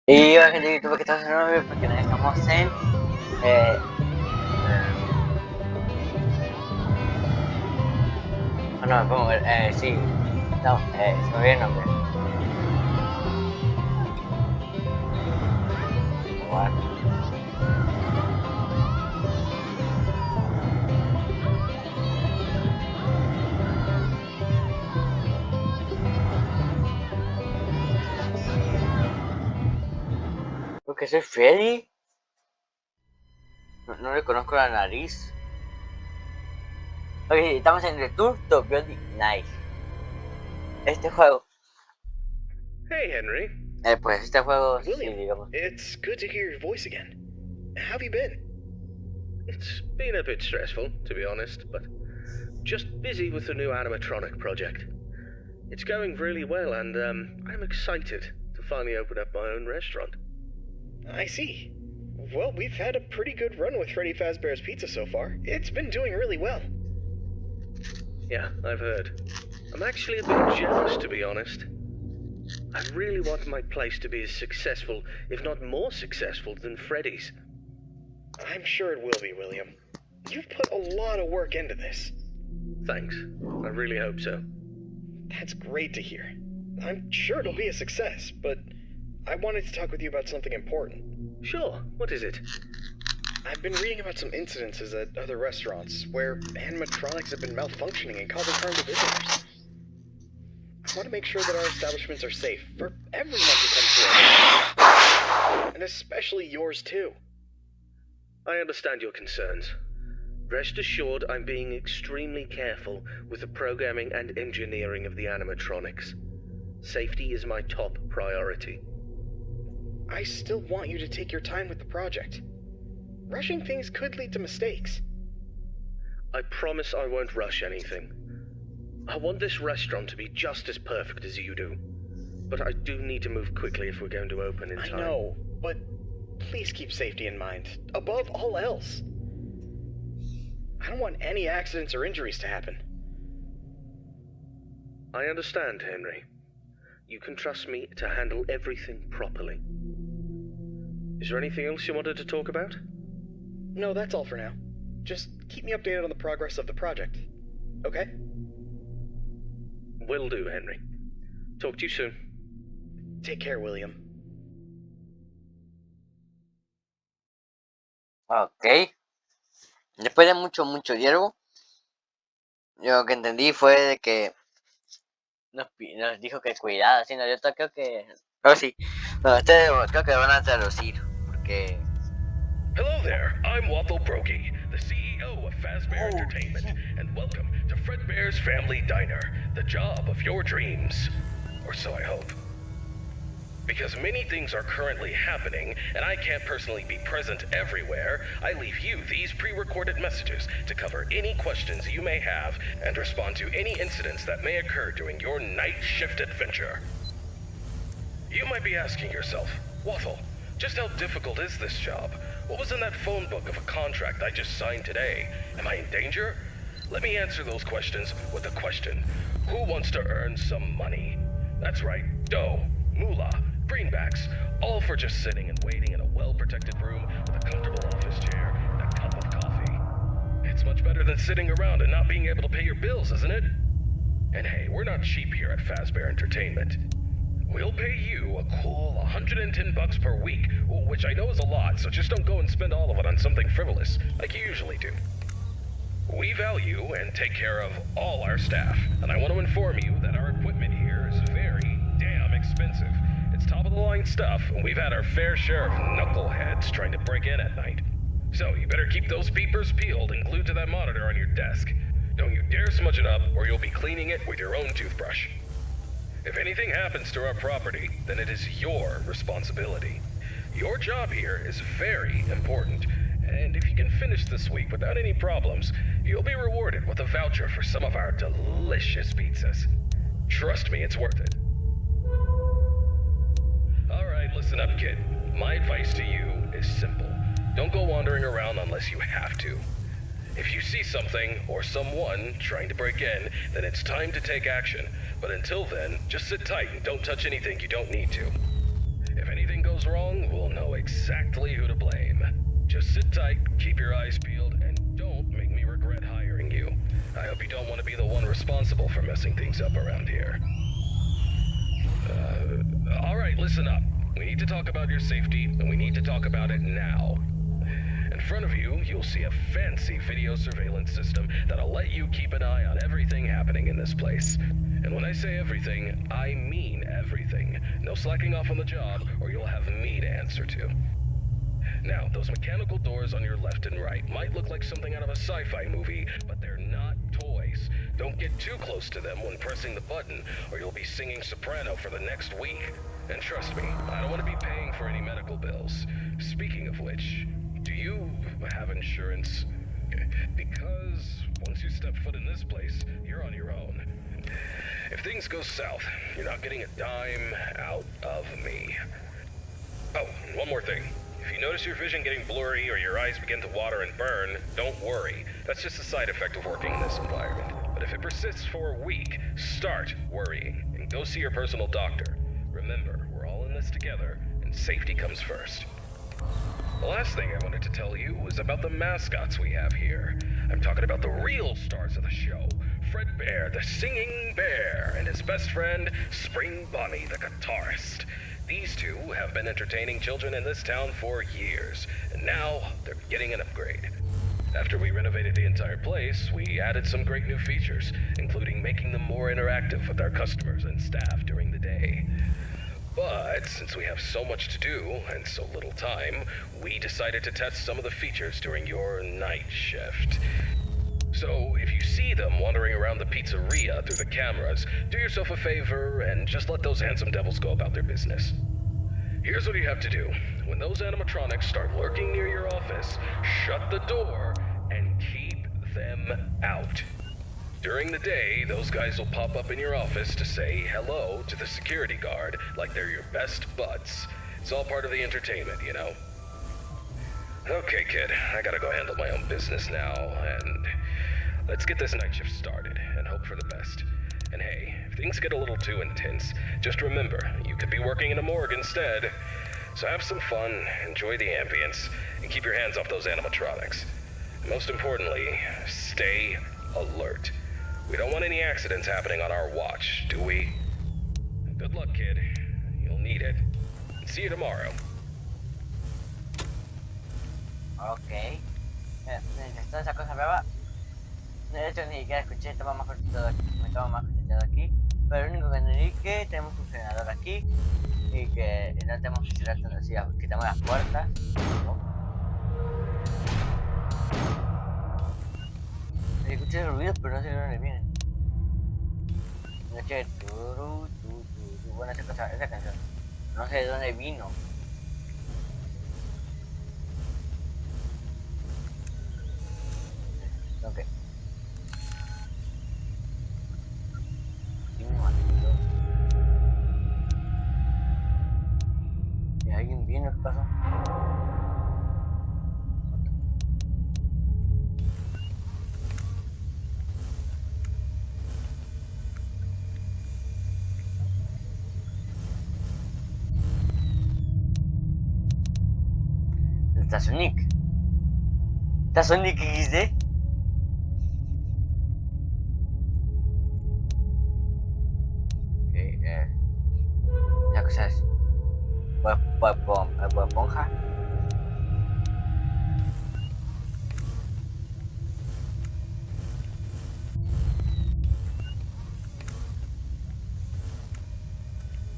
Y hola gente de YouTube, ¿qué estás haciendo? Porque nos estamos en... Eh, no, me pongo a ver, sí, no, se me olvidó el nombre. Jugar. Porque soy Freddy. No le conozco la nariz. Ok, estamos en The Tour to Beauty Night. Este juego, Hey, Henry. pues este juego, sí, William, digamos. it's good to hear your voice again. How have you been? It's been a bit stressful, to be honest, but just busy with the new animatronic project. It's going really well, and I'm excited to finally open up my own restaurant. I see. Well, we've had a pretty good run with Freddy Fazbear's Pizza so far. It's been doing really well. Yeah, I've heard. I'm actually a bit jealous, to be honest. I really want my place to be as successful, if not more successful, than Freddy's. I'm sure it will be, William. You've put a lot of work into this. Thanks. I really hope so. That's great to hear. I'm sure it'll be a success, but I wanted to talk with you about something important. Sure. What is it? I've been reading about some incidences at other restaurants where animatronics have been malfunctioning and causing harm to visitors. I want to make sure that our establishments are safe for everyone who comes to our and especially yours too. I understand your concerns. Rest assured I'm being extremely careful with the programming and engineering of the animatronics. Safety is my top priority. I still want you to take your time with the project. Rushing things could lead to mistakes. I promise I won't rush anything. I want this restaurant to be just as perfect as you do. But I do need to move quickly if we're going to open in time. I know, but please keep safety in mind, above all else. I don't want any accidents or injuries to happen. I understand, Henry. You can trust me to handle everything properly. Is there anything else you wanted to talk about? No, that's all for now. Just keep me updated on the progress of the project, okay? Will do, Henry. Talk to you soon. Take care, William. Ok. Después de mucho diálogo, yo lo que entendí fue de que nos dijo que cuidado, así, no, yo creo que... Pero sí, no, creo que van a traducir, porque... Hello there, I'm Waffle Brokey, the CEO of Fazbear Entertainment, and welcome to Fredbear's Family Diner, the job of your dreams. Or so I hope. Because many things are currently happening, and I can't personally be present everywhere, I leave you these pre-recorded messages to cover any questions you may have and respond to any incidents that may occur during your night shift adventure. You might be asking yourself, Waffle, just how difficult is this job? What was in that phone book of a contract I just signed today? Am I in danger? Let me answer those questions with a question. Who wants to earn some money? That's right, dough, moolah, greenbacks, all for just sitting and waiting in a well-protected room with a comfortable office chair and a cup of coffee. It's much better than sitting around and not being able to pay your bills, isn't it? And hey, we're not cheap here at Fazbear Entertainment. We'll pay you a cool $110 per week, which I know is a lot, so just don't go and spend all of it on something frivolous, like you usually do. We value and take care of all our staff, and I want to inform you that our equipment here is very damn expensive. It's top-of-the-line stuff, and we've had our fair share of knuckleheads trying to break in at night. So you better keep those peepers peeled and glued to that monitor on your desk. Don't you dare smudge it up, or you'll be cleaning it with your own toothbrush. If anything happens to our property, then it is your responsibility. Your job here is very important, and if you can finish this week without any problems, you'll be rewarded with a voucher for some of our delicious pizzas. Trust me, it's worth it. Alright, listen up, kid. My advice to you is simple. Don't go wandering around unless you have to. If you see something or someone trying to break in, then it's time to take action. But until then, just sit tight and don't touch anything you don't need to. If anything goes goes wrong, we'll know exactly who to blame. Just sit tight, keep your eyes peeled, and don't make me regret hiring you. I hope you don't want to be the one responsible for messing things up around here. Alright, listen up. We need to talk about your safety, and we need to talk about it now. In front of you, you'll see a fancy video surveillance system that'll let you keep an eye on everything happening in this place. And when I say everything, I mean everything. No slacking off on the job, or you'll have me to answer to. Now, those mechanical doors on your left and right might look like something out of a sci-fi movie, but they're not toys. Don't get too close to them when pressing the button, or you'll be singing soprano for the next week. And trust me, I don't want to be paying for any medical bills. Speaking of which, do you have insurance? Because once you step foot in this place, you're on your own. If things go south, you're not getting a dime out of me. Oh, and one more thing. If you notice your vision getting blurry or your eyes begin to water and burn, don't worry. That's just a side effect of working in this environment. But if it persists for a week, start worrying and go see your personal doctor. Remember, we're all in this together, and safety comes first. The last thing I wanted to tell you was about the mascots we have here. I'm talking about the real stars of the show. Fred Bear, the singing bear, and his best friend, Spring Bonnie, the guitarist. These two have been entertaining children in this town for years, and now they're getting an upgrade. After we renovated the entire place, we added some great new features, including making them more interactive with our customers and staff during the day. But since we have so much to do and so little time, we decided to test some of the features during your night shift. So if you see them wandering around the pizzeria through the cameras, do yourself a favor and just let those handsome devils go about their business. Here's what you have to do. When those animatronics start lurking near your office, shut the door and keep them out. During the day, those guys will pop up in your office to say hello to the security guard like they're your best buds. It's all part of the entertainment, you know? Okay, kid, I gotta go handle my own business now, and let's get this night shift started and hope for the best. And hey, if things get a little too intense, just remember, you could be working in a morgue instead. So have some fun, enjoy the ambience, and keep your hands off those animatronics. And most importantly, stay alert. We don't want any accidents happening on our watch, do we? Good luck, kid. You'll need it. See you tomorrow. Ok. Mientras toda esa cosa hablaba, de hecho ni siquiera escuché, estaba más cortito, me estaba más concentrado aquí. Pero lo único que entendí es que tenemos un generador aquí y que no tenemos que cerrar, si quitamos las puertas. Escuché los ruidos, pero no sé de dónde vienen. Noche, bueno, esa canción. No sé de dónde vino. Ok. ¿Y alguien vino? ¿Qué pasó? Está Sonic. Está Sonic XD. Ok, la cosa es esponja.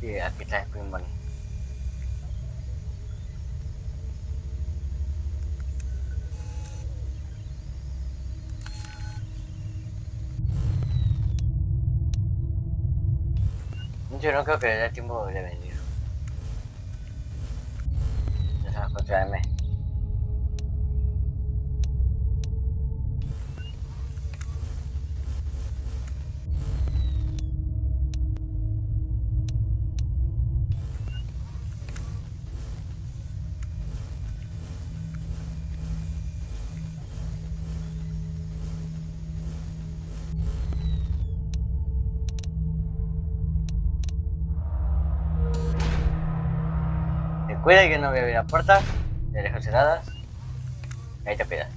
Y aquí está Spring Bunny. Yo no creo que le dé tiempo de venir. Ya son las 4 AM. Cuida que no voy a abrir las puertas. Te dejo cerradas. Ahí te pidas.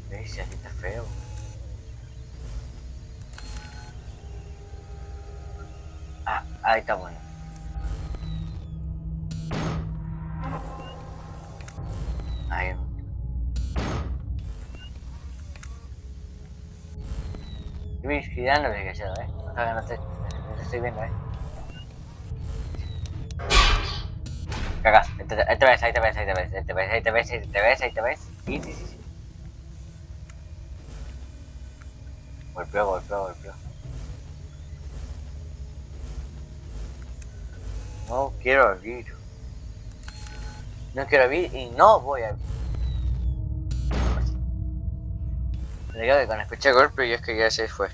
¿Veis? Así está feo. Ah, ahí está bueno. Ahí. Yo voy girando desgraciado, no te estoy viendo, Cagas, ahí te ves, ahí te ves, ahí te ves, ahí te ves, ahí te ves, ahí te ves, ahí te ves. Sí. Golpeo. No quiero abrir. No quiero abrir y no voy a abrir. Me digo que cuando escuché golpe y es que ya se fue.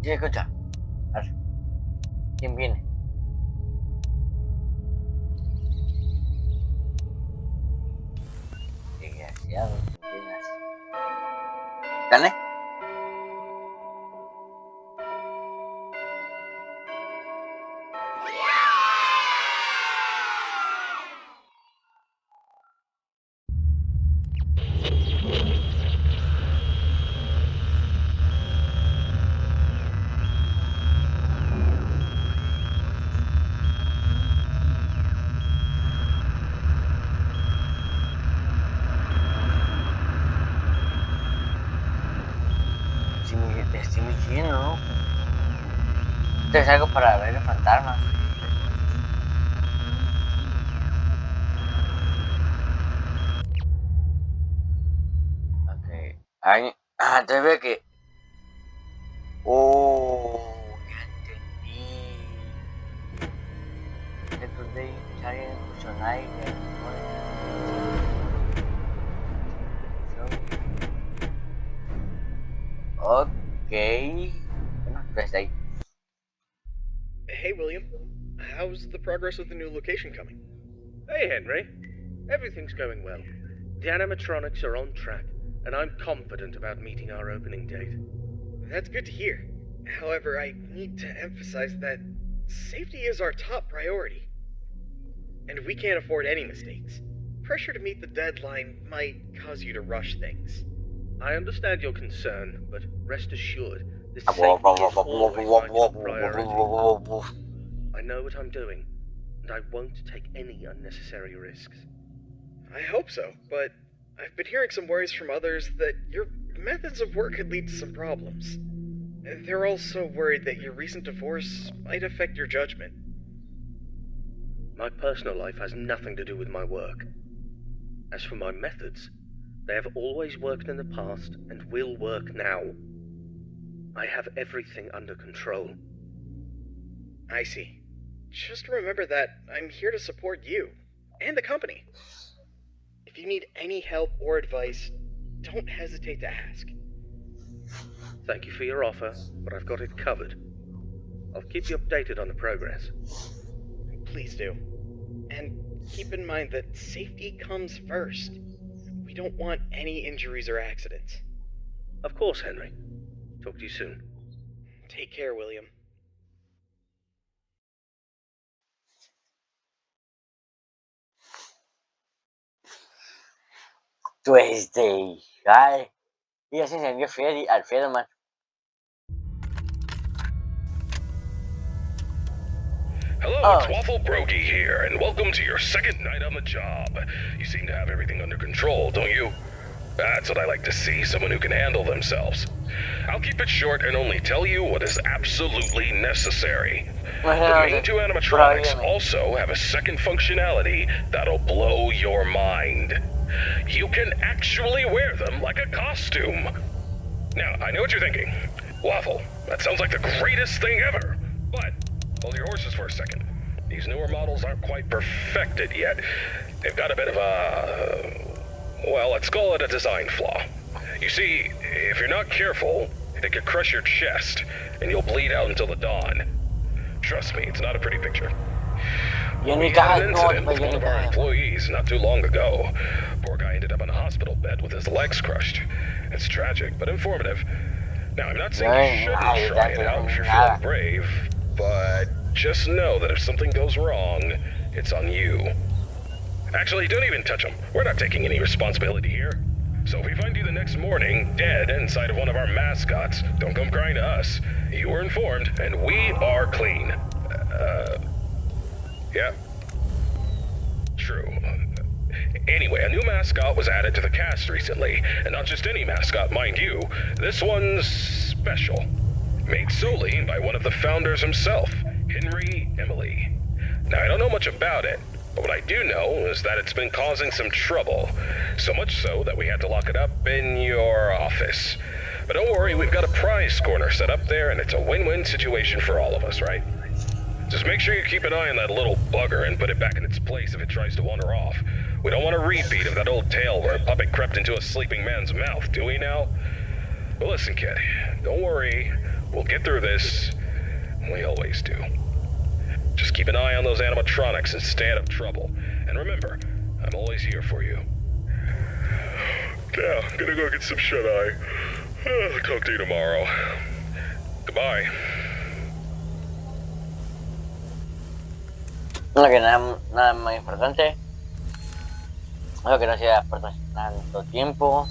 Sí, escucha. A ver. ¿Quién viene? Desgraciado. ¿Quién viene así? ¿Gané? Te estoy mintiendo, ¿no? Esto es algo para ver los fantasmas. Ok. Entonces veo que... Oh, ya entendí. Saturday, Challenge, Fusionai, Ok. Bueno, pues ahí. Hey, William. How's the progress with the new location coming? Hey, Henry. Everything's going well. The animatronics are on track, and I'm confident about meeting our opening date. That's good to hear. However, I need to emphasize that safety is our top priority. And we can't afford any mistakes. Pressure to meet the deadline might cause you to rush things. I understand your concern, but rest assured, the safety is always my top priority. I know what I'm doing, and I won't take any unnecessary risks. I hope so, but I've been hearing some worries from others that your methods of work could lead to some problems. They're also worried that your recent divorce might affect your judgment. My personal life has nothing to do with my work. As for my methods, they have always worked in the past and will work now. I have everything under control. I see. Just remember that I'm here to support you and the company. If you need any help or advice, don't hesitate to ask. Thank you for your offer, but I've got it covered. I'll keep you updated on the progress. Please do. And keep in mind that safety comes first. We don't want any injuries or accidents. Of course, Henry. Talk to you soon. Take care, William. Tuesday. Ay. Y así se envió Alfredo, man. Hello, it's Waffle Brokey here, and welcome to your second night on the job. You seem to have everything under control, don't you? That's what I like to see, someone who can handle themselves. I'll keep it short and only tell you what is absolutely necessary. The main two animatronics also have a second functionality that'll blow your mind. You can actually wear them like a costume. Now, I know what you're thinking. Waffle, that sounds like the greatest thing ever. But hold your horses for a second. These newer models aren't quite perfected yet. They've got a bit of a Well, let's call it a design flaw. You see, if you're not careful, it could crush your chest, and you'll bleed out until the dawn. Trust me, it's not a pretty picture. Yo We ni had caga, an no, incident después with yo one ni of our caga. employees not too long ago. Poor guy ended up in a hospital bed with his legs crushed. It's tragic, but informative. Now, I'm not saying you shouldn't Ay, try it out if you're feeling brave, but just know that if something goes wrong, it's on you. Actually, don't even touch him. We're not taking any responsibility here. So if we find you the next morning, dead inside of one of our mascots, don't come crying to us. You were informed, and we are clean. Yeah. True. Anyway, a new mascot was added to the cast recently, and not just any mascot, mind you. This one's special. Made solely by one of the founders himself, Henry Emily. Now, I don't know much about it, but what I do know is that it's been causing some trouble. So much so that we had to lock it up in your office. But don't worry, we've got a prize corner set up there, and it's a win-win situation for all of us, right? Just make sure you keep an eye on that little bugger and put it back in its place if it tries to wander off. We don't want a repeat of that old tale where a puppet crept into a sleeping man's mouth, do we now? But listen, kid, don't worry. We'll get through this. We always do. Just keep an eye on those animatronics and stay out of trouble. And remember, I'm always here for you. Now, gonna go get some shut-eye. Talk to you tomorrow. Goodbye. No, que nada más importante. Bueno, gracias por tanto tiempo.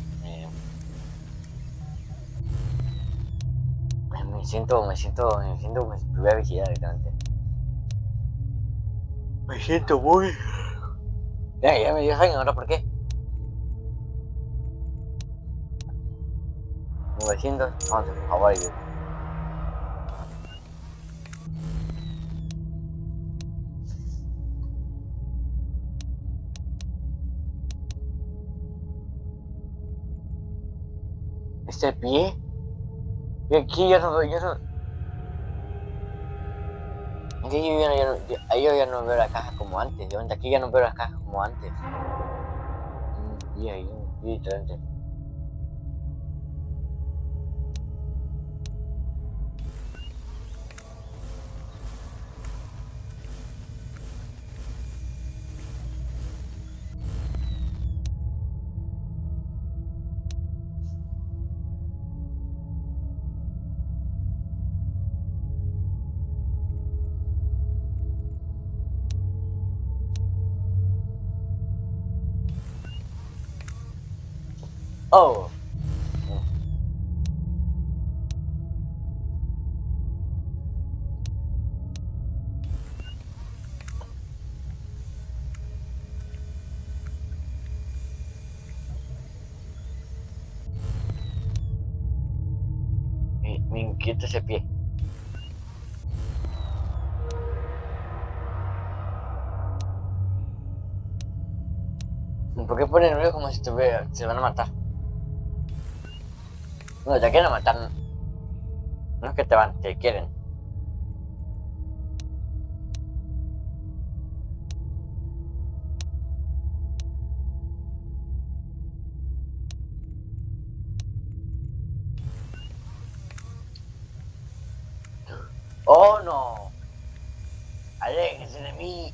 Me siento como si estuviera vigilado directamente. Me siento muy... Ya me dio sueño, ¿ahora por qué? 900, vamos a Hawái. Este pie. Y aquí ya no veo, aquí yo ya no veo la caja como antes. Aquí ya no veo las cajas como antes. Un pie ahí, un pie diferente. Oh. Me inquieta ese pie. ¿Por qué ponen ruido como si se van a matar? No, te quieren matar. No es que te quieren. ¡Oh, no! ¡Aléjense de mí!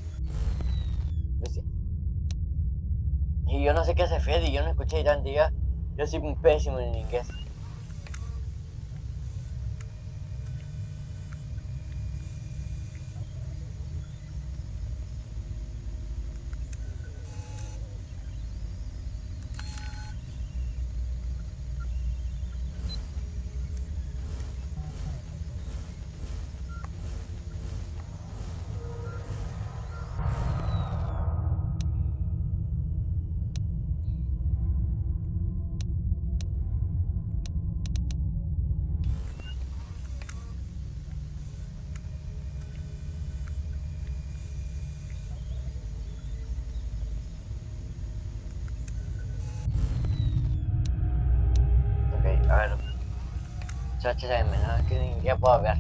Y yo no sé qué hace Freddy, yo no escuché tanto ya. Yo soy un pésimo en inglés. Ok, a ver. HM, ¿no? Es que ni ya puedo ver.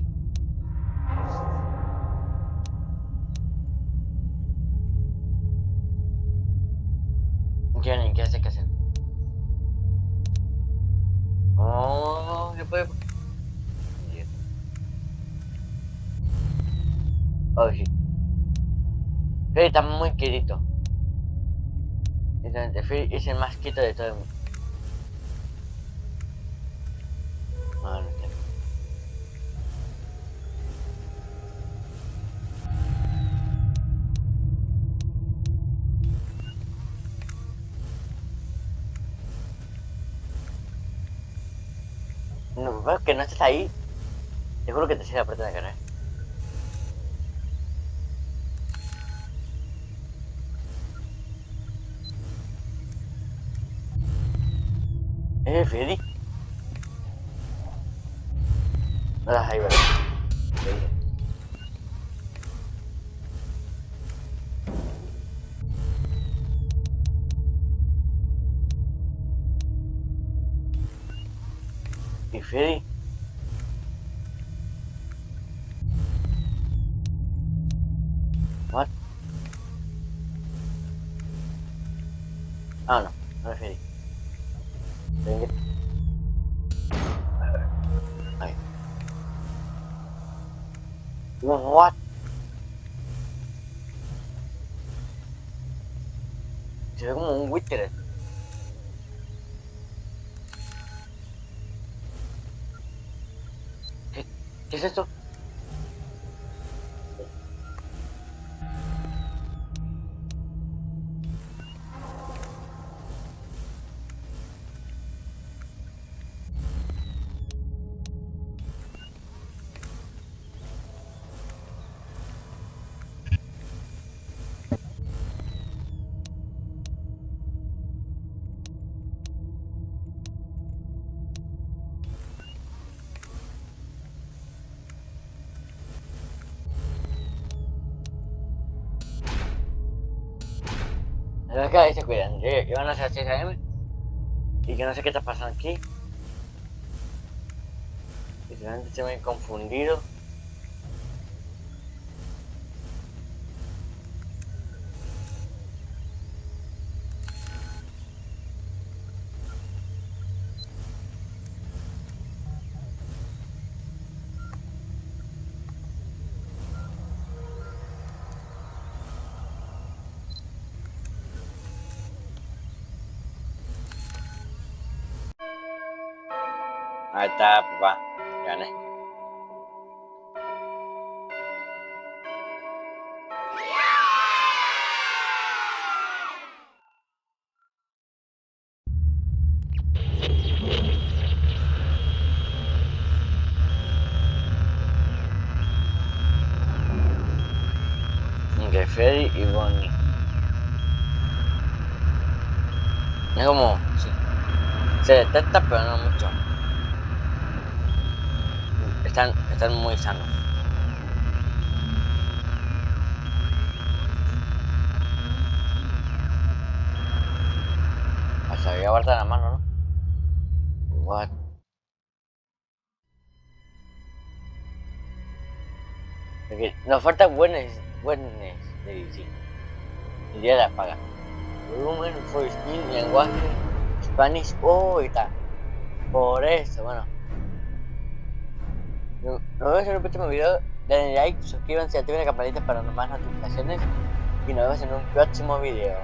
Yo ni qué sé qué hacer. Oh, se puede. Oh, sí. Freddy está muy quieto. Entonces, Freddy es el más quieto de todo el mundo. No, no está. No, veo que no estás ahí. Te juro que te cierra la puerta de la cara. ¿Es Freddy? Ah, ahí va. ¿Y Freddy? What? Ah, no. No es Freddy. Venga. Ahí. What? Se ve como un Wither. ¿Qué es esto? La cara se cuidan. Yo no sé a 6 AM. Y que no sé qué está pasando aquí. Y realmente se me he confundido. Ahí está, papá. Gané. Ok, Freddy y Bonnie. Es como, sí. Se detecta, pero no mucho. Están muy sanos. Hasta voy a guardar la mano, ¿no? What? Okay. Nos falta buenas de sí. El día de la paga. Volumen, full screen, lenguaje, Spanish. Oh, está. Por eso, bueno. Nos vemos en un próximo video. Denle like, suscríbanse, activen la campanita para más notificaciones. Y nos vemos en un próximo video.